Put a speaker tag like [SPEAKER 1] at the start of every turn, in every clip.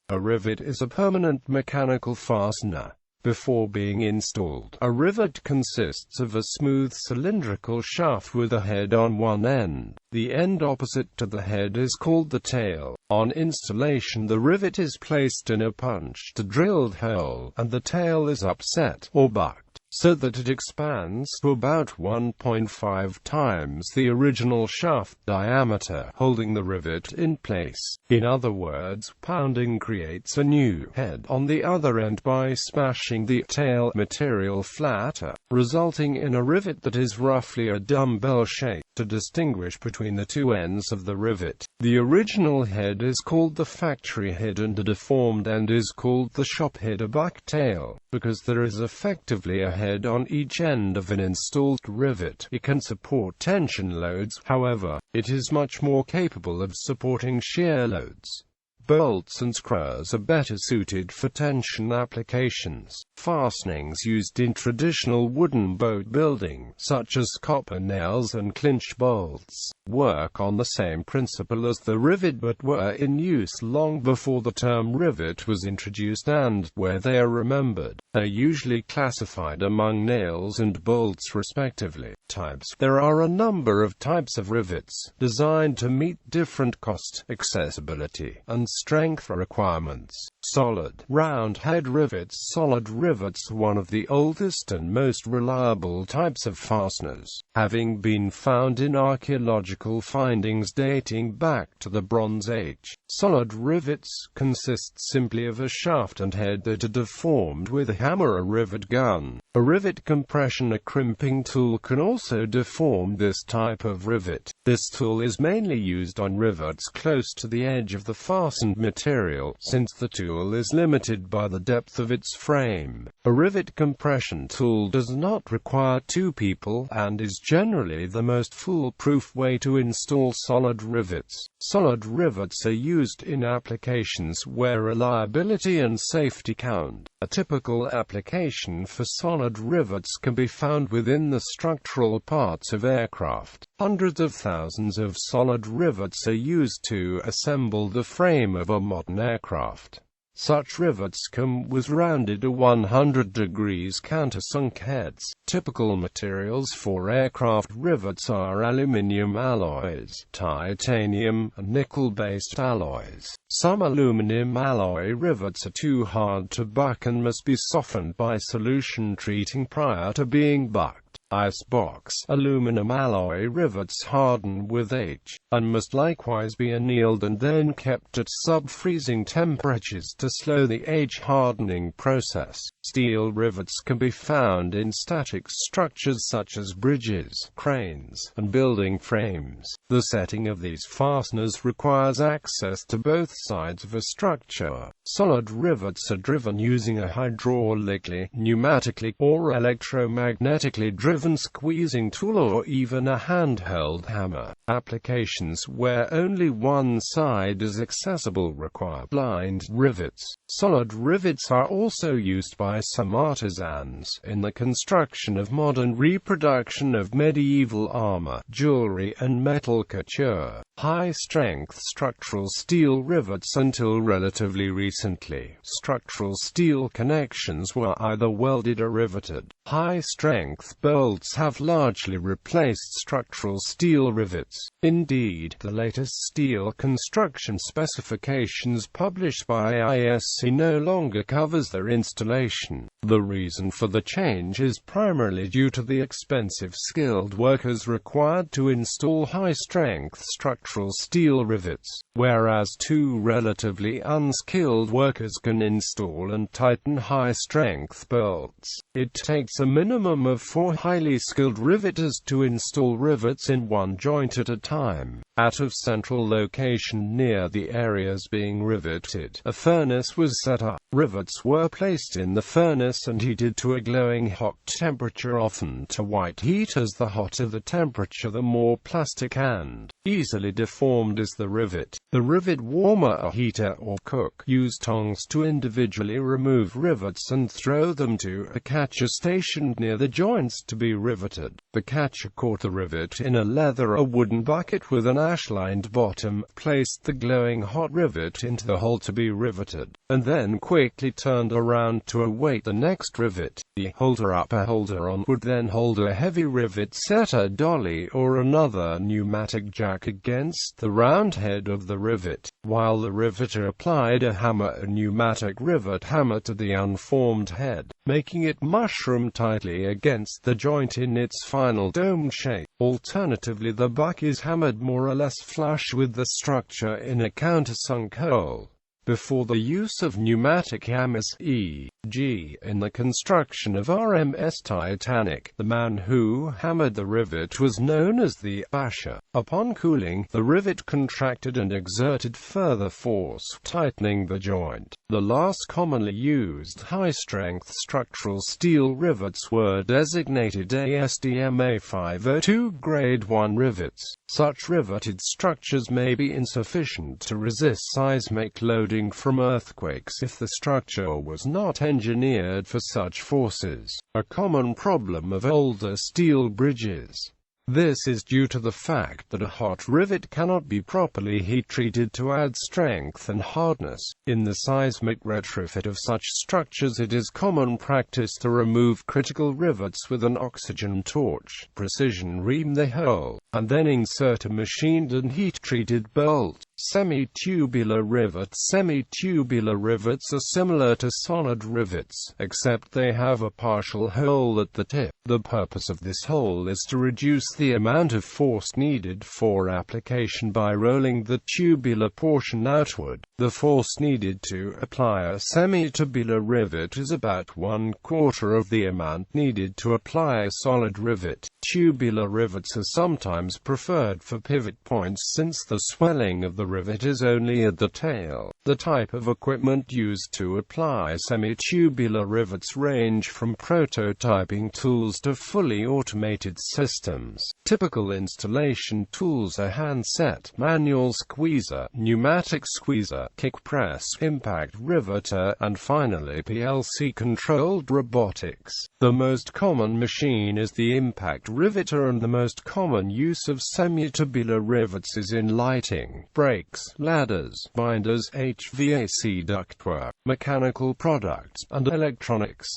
[SPEAKER 1] A rivet is a permanent mechanical fastener. Before being installed, a rivet consists of a smooth cylindrical shaft with a head on one end. The end opposite to the head is called the tail. On installation, the rivet is placed in a punched drilled hole, and the tail is upset, or bucked, so that it expands to about 1.5 times the original shaft diameter, holding the rivet in place. In other words, pounding creates a new head on the other end by smashing the tail material flatter, resulting in a rivet that is roughly a dumbbell shape. To distinguish between the two ends of the rivet, the original head is called the factory head and the deformed end is called the shop head, a buck tail, because there is effectively a head on each end of an installed rivet. It can support tension loads, however, it is much more capable of supporting shear loads. Bolts and screws are better suited for tension applications. Fastenings used in traditional wooden boat building, such as copper nails and clinch bolts, work on the same principle as the rivet but were in use long before the term rivet was introduced, and, where they are remembered, are usually classified among nails and bolts respectively. Types. There are a number of types of rivets, designed to meet different cost, accessibility, and strength requirements. Solid, round head rivets. Solid rivets are one of the oldest and most reliable types of fasteners, having been found in archaeological findings dating back to the Bronze Age. Solid rivets consist simply of a shaft and head that are deformed with a hammer or rivet gun. A rivet compression or crimping tool can also deform this type of rivet. This tool is mainly used on rivets close to the edge of the fastened material, since the tool is limited by the depth of its frame. A rivet compression tool does not require two people, and is generally the most foolproof way to install solid rivets. Solid rivets are used in applications where reliability and safety count. A typical application for solid rivets can be found within the structural parts of aircraft. Hundreds of thousands of solid rivets are used to assemble the frame of a modern aircraft. Such rivets come with rounded or 100 degrees countersunk heads. Typical materials for aircraft rivets are aluminum alloys, titanium, and nickel-based alloys. Some aluminum alloy rivets are too hard to buck and must be softened by solution treating prior to being bucked. Icebox aluminum alloy rivets harden with age, and must likewise be annealed and then kept at sub-freezing temperatures to slow the age hardening process. Steel rivets can be found in static structures such as bridges, cranes, and building frames. The setting of these fasteners requires access to both sides of a structure. Solid rivets are driven using a hydraulically, pneumatically, or electromagnetically driven squeezing tool or even a handheld hammer. Applications where only one side is accessible require blind rivets. Solid rivets are also used by some artisans in the construction of modern reproduction of medieval armor, jewelry, and metal couture. High-strength structural steel rivets. Until relatively recently, structural steel connections were either welded or riveted. High-strength bolts have largely replaced structural steel rivets. Indeed, the latest steel construction specifications published by ISC no longer covers their installation. The reason for the change is primarily due to the expensive skilled workers required to install high-strength structural steel rivets, whereas two relatively unskilled workers can install and tighten high-strength bolts. It takes a minimum of 4 highly skilled riveters to install rivets in one joint at a time. At a central location near the areas being riveted, a furnace was set up. Rivets were placed in the furnace and heated to a glowing hot temperature, often to white heat. As the hotter the temperature, the more plastic and easily deformed is the rivet. The rivet warmer, a heater or cook, used tongs to individually remove rivets and throw them to a catcher stationed near the joints to be riveted. The catcher caught the rivet in a leather or wooden bucket with an ash-lined bottom, placed the glowing hot rivet into the hole to be riveted, and then quickly turned around to await the next rivet. The holder-up or holder-on would then hold a heavy rivet setter dolly or another pneumatic jack against the round head of the rivet, while the riveter applied a hammer, a pneumatic rivet hammer, to the unformed head, making it mushroom tightly against the joint in its final dome shape. Alternatively, the buck is hammered more or less flush with the structure in a countersunk hole. Before the use of pneumatic hammers, e.g. in the construction of RMS Titanic, the man who hammered the rivet was known as the basher. Upon cooling, the rivet contracted and exerted further force, tightening the joint. The last commonly used high-strength structural steel rivets were designated ASTM A502 Grade 1 rivets. Such riveted structures may be insufficient to resist seismic loading from earthquakes if the structure was not engineered for such forces, a common problem of older steel bridges. This is due to the fact that a hot rivet cannot be properly heat-treated to add strength and hardness. In the seismic retrofit of such structures, it is common practice to remove critical rivets with an oxygen torch, precision ream the hole, and then insert a machined and heat-treated bolt. Semi-tubular rivets. Semi-tubular rivets are similar to solid rivets, except they have a partial hole at the tip. The purpose of this hole is to reduce the amount of force needed for application by rolling the tubular portion outward. The force needed to apply a semi-tubular rivet is about 1/4 of the amount needed to apply a solid rivet. Tubular rivets are sometimes preferred for pivot points since the swelling of the rivet is only at the tail. The type of equipment used to apply semi-tubular rivets range from prototyping tools to fully automated systems. Typical installation tools are handset, manual squeezer, pneumatic squeezer, kick press, impact riveter, and finally PLC-controlled robotics. The most common machine is the impact riveter, and the most common use of semi-tubular rivets is in lighting, brakes, ladders, binders, HVAC ductwork, mechanical products, and electronics.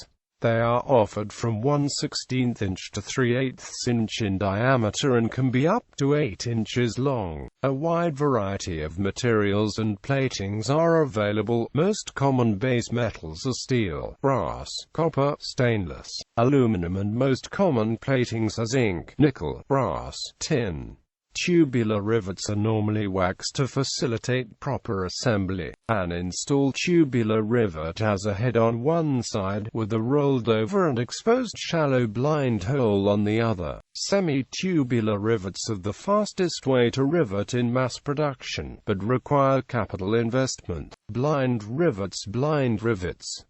[SPEAKER 1] They are offered from 1/16 inch to 3/8 inch in diameter and can be up to 8 inches long. A wide variety of materials and platings are available. Most common base metals are steel, brass, copper, stainless, aluminum, and most common platings are zinc, nickel, brass, tin. Tubular rivets are normally waxed to facilitate proper assembly. An installed tubular rivet has a head on one side, with a rolled over and exposed shallow blind hole on the other. Semi-tubular rivets are the fastest way to rivet in mass production, but require capital investment. Blind rivets,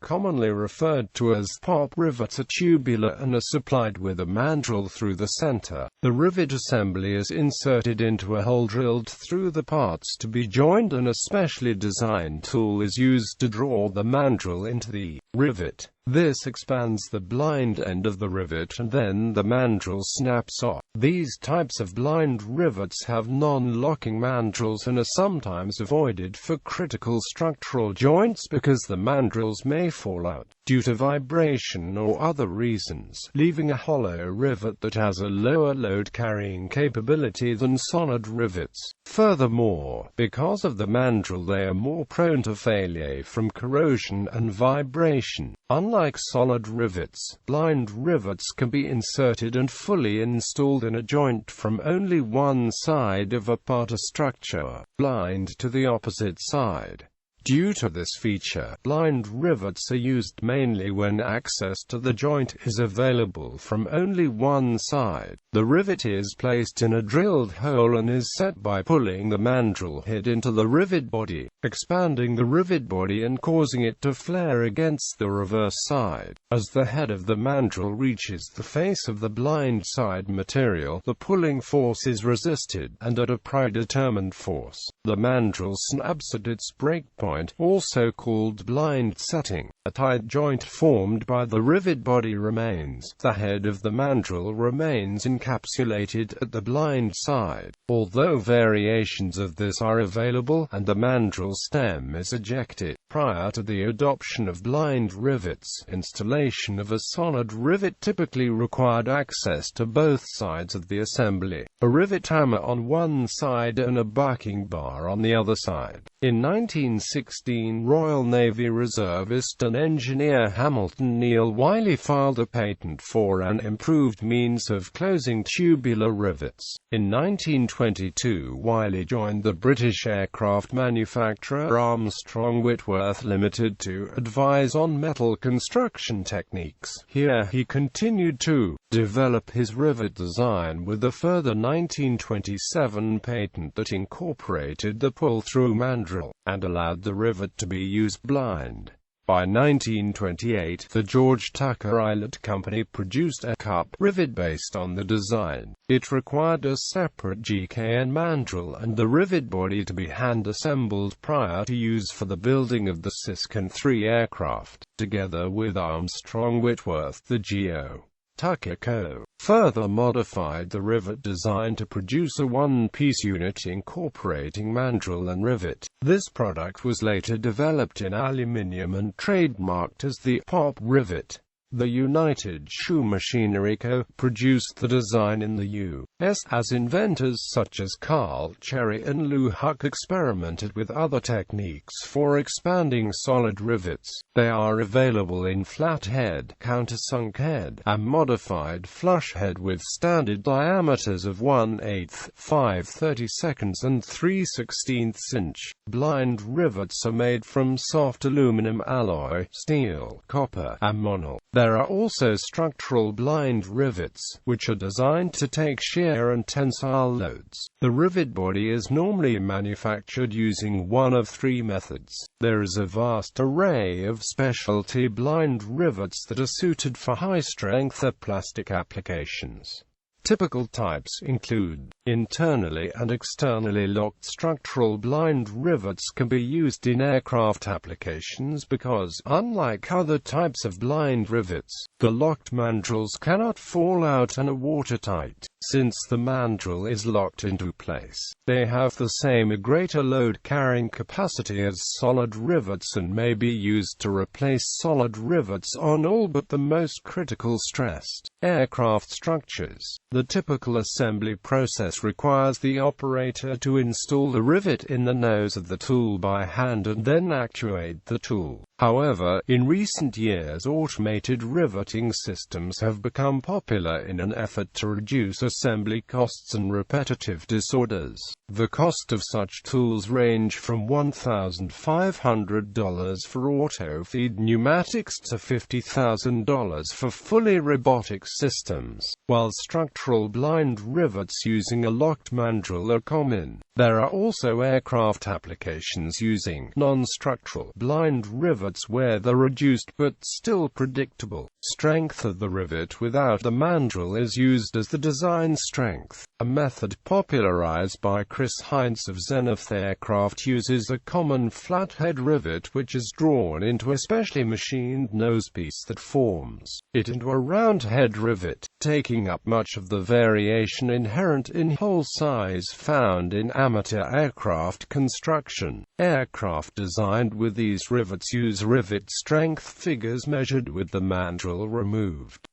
[SPEAKER 1] commonly referred to as pop rivets, are tubular and are supplied with a mandrel through the center. The rivet assembly is inserted into a hole drilled through the parts to be joined, and a specially designed tool is used to draw the mandrel into the rivet. This expands the blind end of the rivet and then the mandrel snaps off. These types of blind rivets have non-locking mandrels and are sometimes avoided for critical structural joints because the mandrels may fall out due to vibration or other reasons, leaving a hollow rivet that has a lower load carrying capability than solid rivets. Furthermore, because of the mandrel, they are more prone to failure from corrosion and vibration. Unlike solid rivets, blind rivets can be inserted and fully installed in a joint from only one side of a part or structure, blind to the opposite side. Due to this feature, blind rivets are used mainly when access to the joint is available from only one side. The rivet is placed in a drilled hole and is set by pulling the mandrel head into the rivet body, expanding the rivet body and causing it to flare against the reverse side. As the head of the mandrel reaches the face of the blind side material, the pulling force is resisted, and at a predetermined force, the mandrel snaps at its breakpoint, also called blind setting. A tight joint formed by the rivet body remains. The head of the mandrel remains encapsulated at the blind side, although variations of this are available, and the mandrel stem is ejected. Prior to the adoption of blind rivets, installation of a solid rivet typically required access to both sides of the assembly, a rivet hammer on one side and a backing bar on the other side. In 1916, Royal Navy reservist and engineer Hamilton Neil Wiley filed a patent for an improved means of closing tubular rivets. In 1922, Wiley joined the British aircraft manufacturer Armstrong Whitworth Limited to advise on metal construction techniques. Here he continued to develop his rivet design with a further 1927 patent that incorporated the pull-through mandrel, and allowed the rivet to be used blind. By 1928, the George Tucker Eyelet Company produced a cup rivet based on the design. It required a separate GKN mandrel and the rivet body to be hand-assembled prior to use for the building of the Siskin III aircraft. Together with Armstrong Whitworth, the G.O. Tucker Co. further modified the rivet design to produce a one-piece unit incorporating mandrel and rivet. This product was later developed in aluminium and trademarked as the Pop Rivet. The United Shoe Machinery Co. produced the design in the U.S. as inventors such as Carl Cherry and Lou Huck experimented with other techniques for expanding solid rivets. They are available in flat head, countersunk head, and modified flush head with standard diameters of 1/8, 5/32 and 3/16 inch. Blind rivets are made from soft aluminum alloy, steel, copper, and monel. There are also structural blind rivets, which are designed to take shear and tensile loads. The rivet body is normally manufactured using one of three methods. There is a vast array of specialty blind rivets that are suited for high-strength plastic applications. Typical types include internally and externally locked structural blind rivets can be used in aircraft applications because, unlike other types of blind rivets, the locked mandrels cannot fall out and are watertight. Since the mandrel is locked into place, they have the same or greater load-carrying capacity as solid rivets and may be used to replace solid rivets on all but the most critical stressed aircraft structures. The typical assembly process requires the operator to install the rivet in the nose of the tool by hand and then actuate the tool. However, in recent years automated riveting systems have become popular in an effort to reduce assembly costs and repetitive disorders. The cost of such tools range from $1,500 for auto-feed pneumatics to $50,000 for fully robotic systems, while structural blind rivets using a locked mandrel are common. There are also aircraft applications using non-structural blind rivets where the reduced but still predictable strength of the rivet without the mandrel is used as the design strength. A method popularized by Chris Heinz of Zenith Aircraft uses a common flathead rivet which is drawn into a specially machined nosepiece that forms it into a round head rivet, taking up much of the variation inherent in hole size found in amateur aircraft construction. Aircraft designed with these rivets use rivet strength figures measured with the mandrel removed.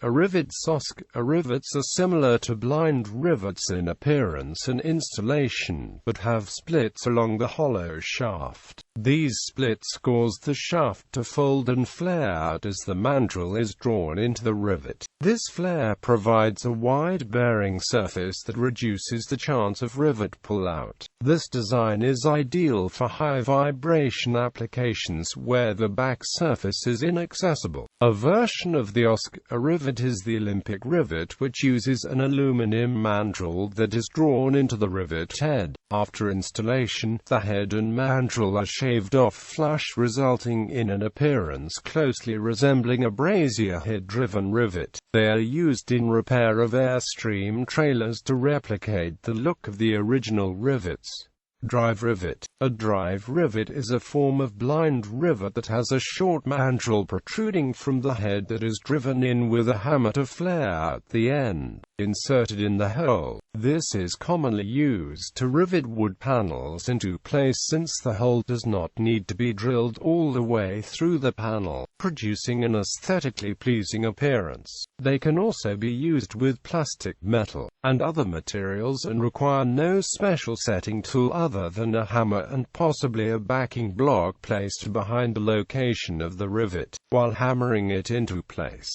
[SPEAKER 1] rivets. Rivets are similar to blind rivets in appearance and installation, but have splits along the hollow shaft. These splits cause the shaft to fold and flare out as the mandrel is drawn into the rivet. This flare provides a wide bearing surface that reduces the chance of rivet pull-out. This design is ideal for high vibration applications where the back surface is inaccessible. A version of the rivet is the Olympic rivet, which uses an aluminum mandrel that is drawn into the rivet head. After installation, the head and mandrel are shaved off flush, resulting in an appearance closely resembling a brazier head-driven rivet. They are used in repair of Airstream trailers to replicate the look of the original rivets. Drive rivet. A drive rivet is a form of blind rivet that has a short mandrel protruding from the head that is driven in with a hammer to flare out the end, inserted in the hole. This is commonly used to rivet wood panels into place since the hole does not need to be drilled all the way through the panel, producing an aesthetically pleasing appearance. They can also be used with plastic, metal, and other materials and require no special setting tool other than a hammer and possibly a backing block placed behind the location of the rivet, while hammering it into place.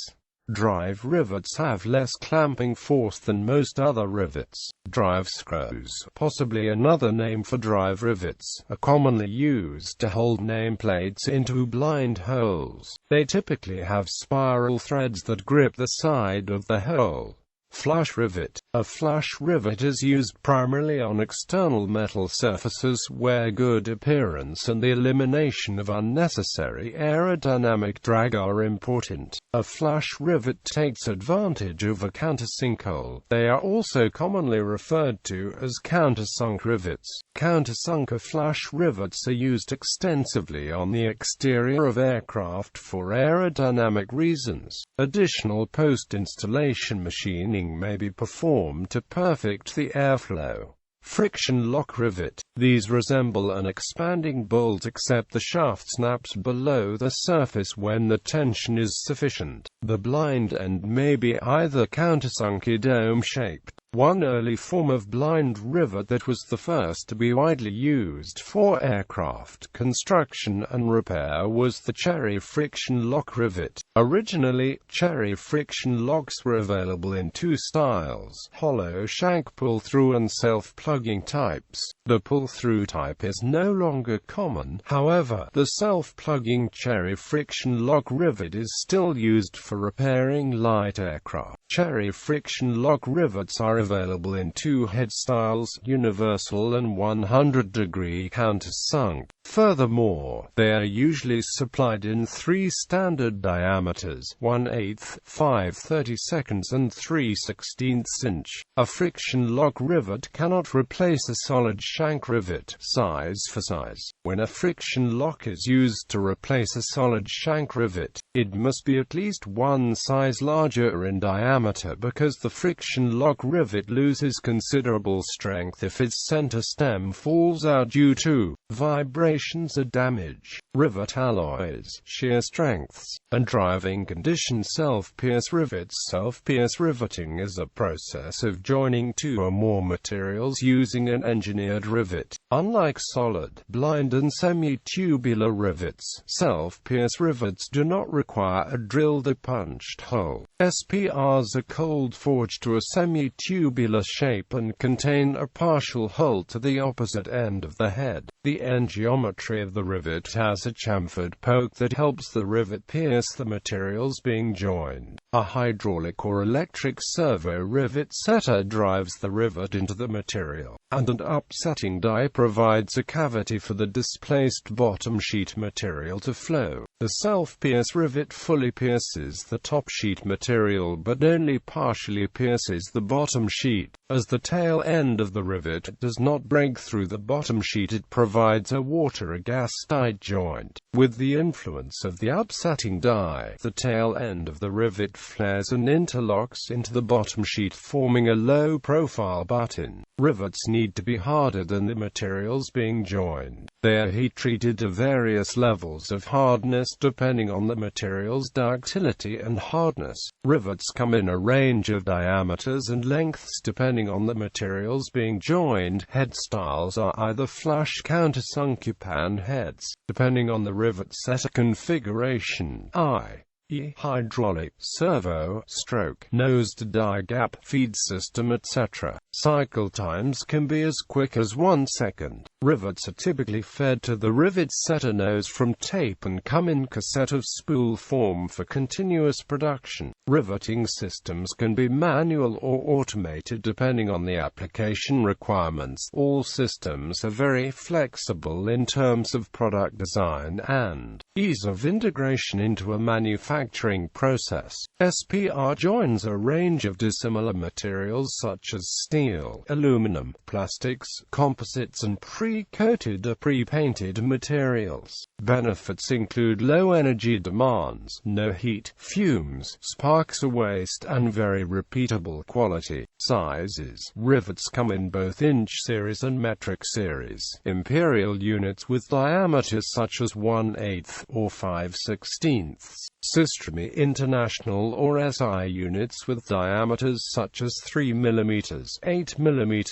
[SPEAKER 1] Drive rivets have less clamping force than most other rivets. Drive screws, possibly another name for drive rivets, are commonly used to hold nameplates into blind holes. They typically have spiral threads that grip the side of the hole. Flush rivet. A flush rivet is used primarily on external metal surfaces where good appearance and the elimination of unnecessary aerodynamic drag are important. A flush rivet takes advantage of a countersink hole. They are also commonly referred to as countersunk rivets. Countersunk or flush rivets are used extensively on the exterior of aircraft for aerodynamic reasons. Additional post-installation machining may be performed to perfect the airflow. Friction lock rivet. These resemble an expanding bolt except the shaft snaps below the surface when the tension is sufficient. The blind end may be either countersunk or dome-shaped. One early form of blind rivet that was the first to be widely used for aircraft construction and repair was the cherry friction lock rivet. Originally, cherry friction locks were available in two styles: hollow shank pull-through and self-plugging types. The pull-through type is no longer common, however, the self-plugging cherry friction lock rivet is still used for repairing light aircraft. Cherry friction lock rivets are available in two head styles, universal and 100-degree countersunk. Furthermore, they are usually supplied in three standard diameters: 1/8, 5/32, and 3/16 inch. A friction lock rivet cannot replace a solid shank rivet, size for size. When a friction lock is used to replace a solid shank rivet, it must be at least one size larger in diameter because the friction lock rivet loses considerable strength if its center stem falls out due to vibrations or damage. Rivet alloys, shear strengths, and driving conditions. Self-pierce rivets. Self-pierce riveting is a process of joining two or more materials using an engineered rivet. Unlike solid, blind and semi-tubular rivets, self-pierce rivets do not require a drilled or punched hole. SPRs are cold forged to a semi-tubular shape and contain a partial hole to the opposite end of the head. The end geometry of the rivet has a chamfered poke that helps the rivet pierce the materials being joined. A hydraulic or electric servo rivet setter drives the rivet into the material, and an upsetting die provides a cavity for the displaced bottom sheet material to flow. The self-pierce rivet fully pierces the top sheet material but only partially pierces the bottom sheet. As the tail end of the rivet does not break through the bottom sheet, it provides a water or gas tight joint. With the influence of the upsetting die, the tail end of the rivet flares and interlocks into the bottom sheet, forming a low-profile butt-in. Rivets need to be harder than the materials being joined. They are heat-treated to various levels of hardness depending on the material's ductility and hardness. Rivets come in a range of diameters and lengths depending on the materials being joined. Head styles are either flush countersunk pan heads, depending on the rivet setter configuration, i.e. hydraulic, servo, stroke, nose to die gap, feed system, etc. Cycle times can be as quick as 1 second. Rivets are typically fed to the rivet setter nose from tape and come in cassette of spool form for continuous production. Riveting systems can be manual or automated depending on the application requirements. All systems are very flexible in terms of product design and ease of integration into a manufacturing process. SPR joins a range of dissimilar materials such as steel, aluminum, plastics, composites and pre-coated or pre-painted materials. Benefits include low energy demands, no heat, fumes, sparks or waste, and very repeatable quality. Sizes. Rivets come in both inch series and metric series. Imperial units with diameters such as 1/8 or 5/16. Systemi International or SI units with diameters such as 3 mm, 8 mm.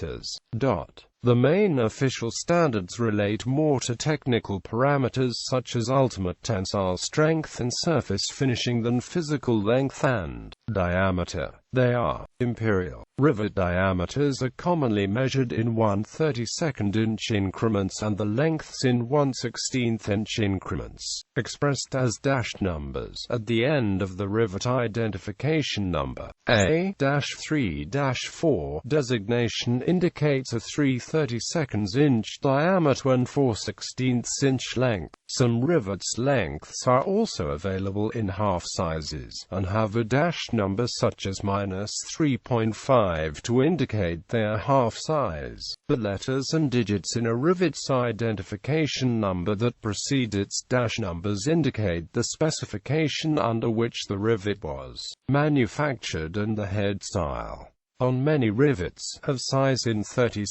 [SPEAKER 1] The main official standards relate more to technical parameters such as ultimate tensile strength and surface finishing than physical length and diameter. They are imperial. Rivet diameters are commonly measured in 1/32 inch increments and the lengths in 1/16 inch increments, expressed as dash numbers at the end of the rivet identification number. A-3-4 designation indicates a 3/32 inch diameter and 4/16 inch length. Some rivets lengths are also available in half sizes, and have a dash number such as -3.5 to indicate their half size. The letters and digits in a rivet's identification number that precede its dash numbers indicate the specification under which the rivet was manufactured and the head style. On many rivets, of size in 32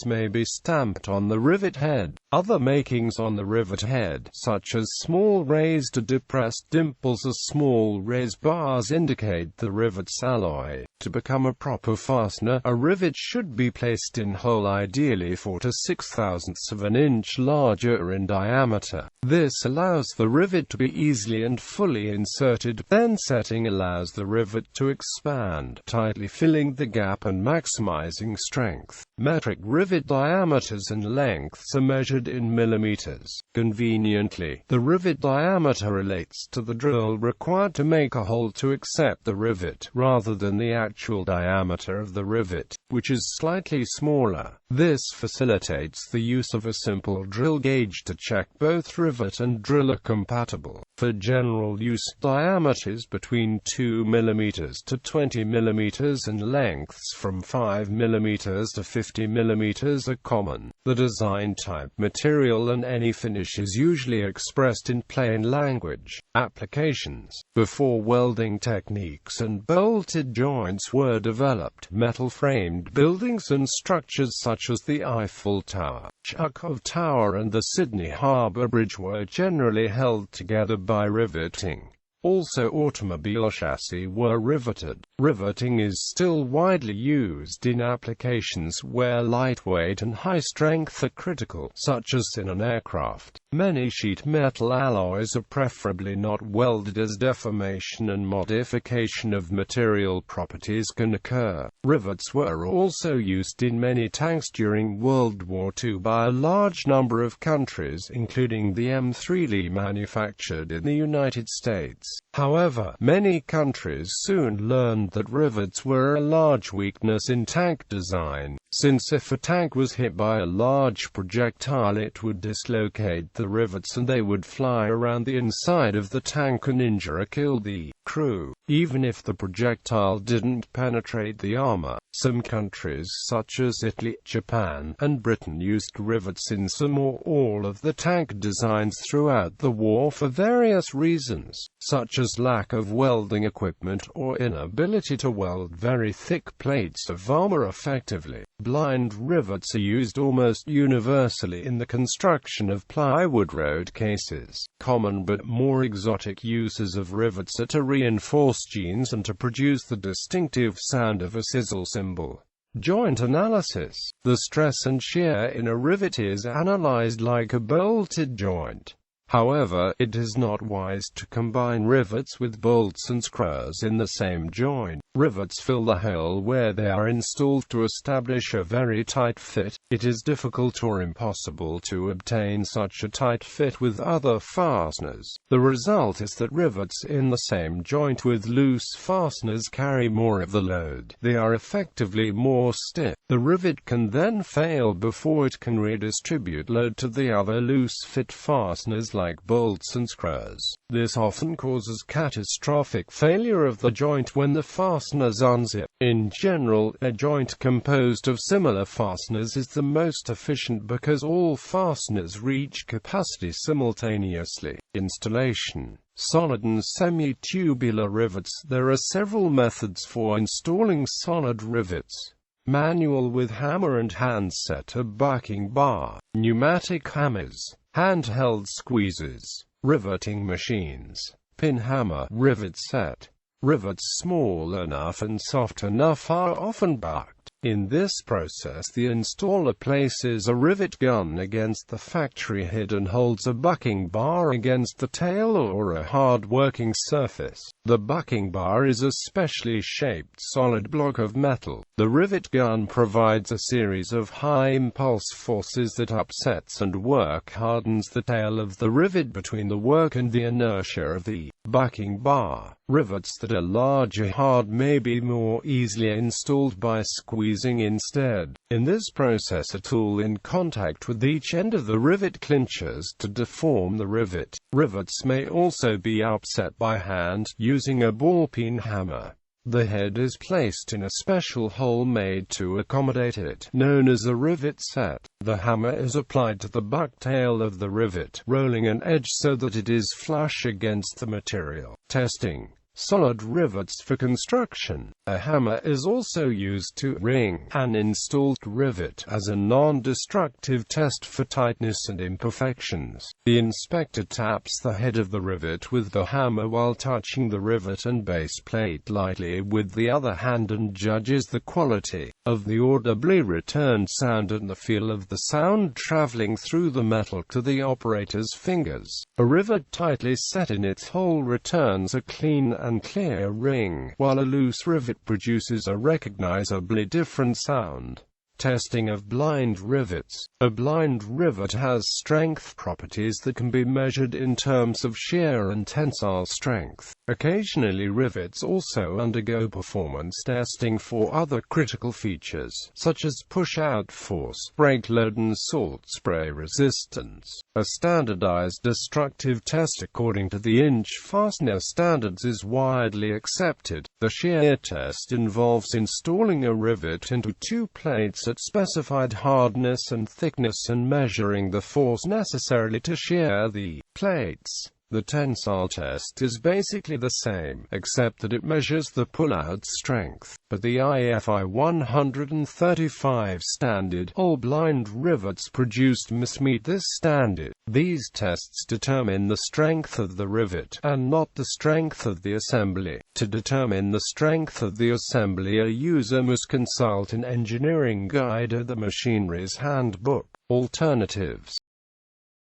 [SPEAKER 1] may be stamped on the rivet head. Other makings on the rivet head, such as small raised or depressed dimples or small raised bars, indicate the rivet's alloy. To become a proper fastener, a rivet should be placed in hole, ideally 4 to 6/1000 of an inch larger in diameter. This allows the rivet to be easily and fully inserted. Then setting allows the rivet to expand, tightly filling the gap and maximizing strength. Metric rivet diameters and lengths are measured in millimeters. Conveniently, the rivet diameter relates to the drill required to make a hole to accept the rivet, rather than the actual diameter of the rivet, which is slightly smaller. This facilitates the use of a simple drill gauge to check both rivet and drill are compatible. For general use, diameters between 2 mm to 20 mm and lengths from 5 mm to 50 mm are common. The design type, material and any finish is usually expressed in plain language. Applications. Before welding techniques and bolted joints were developed, metal-framed buildings and structures such as the Eiffel Tower, Chekhov Tower and the Sydney Harbour Bridge were generally held together by riveting. Also, automobile chassis were riveted. Riveting is still widely used in applications where lightweight and high strength are critical, such as in an aircraft. Many sheet metal alloys are preferably not welded, as deformation and modification of material properties can occur. Rivets were also used in many tanks during World War II by a large number of countries, including the M3 manufactured in the United States. However, many countries soon learned that rivets were a large weakness in tank design, since if a tank was hit by a large projectile it would dislocate the rivets and they would fly around the inside of the tank and injure or kill the crew, even if the projectile didn't penetrate the armor. Some countries such as Italy, Japan, and Britain used rivets in some or all of the tank designs throughout the war for various reasons, such as serious lack of welding equipment or inability to weld very thick plates of armor effectively. Blind rivets are used almost universally in the construction of plywood road cases. Common but more exotic uses of rivets are to reinforce jeans and to produce the distinctive sound of a sizzle cymbal. Joint analysis. The stress and shear in a rivet is analyzed like a bolted joint. However, it is not wise to combine rivets with bolts and screws in the same joint. Rivets fill the hole where they are installed to establish a very tight fit. It is difficult or impossible to obtain such a tight fit with other fasteners. The result is that rivets in the same joint with loose fasteners carry more of the load. They are effectively more stiff. The rivet can then fail before it can redistribute load to the other loose-fit fasteners like bolts and screws. This often causes catastrophic failure of the joint when the fasteners unzip. In general, a joint composed of similar fasteners is the most efficient because all fasteners reach capacity simultaneously. Installation. Solid and semi-tubular rivets. There are several methods for installing solid rivets. Manual with hammer and handset, a bucking bar, pneumatic hammers, handheld squeezers, riveting machines, pin hammer, rivet set. Rivets small enough and soft enough are often bucked. In this process, the installer places a rivet gun against the factory head and holds a bucking bar against the tail or a hard working surface. The bucking bar is a specially shaped solid block of metal. The rivet gun provides a series of high impulse forces that upsets and work hardens the tail of the rivet between the work and the inertia of the bucking bar. Rivets that are larger hard may be more easily installed by squeezing instead. In this process, a tool in contact with each end of the rivet clinches to deform the rivet. Rivets may also be upset by hand, using a ball-peen hammer. The head is placed in a special hole made to accommodate it, known as a rivet set. The hammer is applied to the buck tail of the rivet, rolling an edge so that it is flush against the material. Testing. Solid rivets for construction. A hammer is also used to ring an installed rivet as a non-destructive test for tightness and imperfections. The inspector taps the head of the rivet with the hammer while touching the rivet and base plate lightly with the other hand and judges the quality of the audibly returned sound and the feel of the sound traveling through the metal to the operator's fingers. A rivet tightly set in its hole returns a clean and clear ring, while a loose rivet produces a recognizably different sound. Testing of blind rivets. A blind rivet has strength properties that can be measured in terms of shear and tensile strength. Occasionally, rivets also undergo performance testing for other critical features, such as push-out force, brake load and salt spray resistance. A standardized destructive test according to the inch fastener standards is widely accepted. The shear test involves installing a rivet into two plates at specified hardness and thickness and measuring the force necessarily to shear the plates. The tensile test is basically the same, except that it measures the pull-out strength. But the IFI 135 standard, all blind rivets produced must meet this standard. These tests determine the strength of the rivet, and not the strength of the assembly. To determine the strength of the assembly, a user must consult an engineering guide or the machinery's handbook. Alternatives.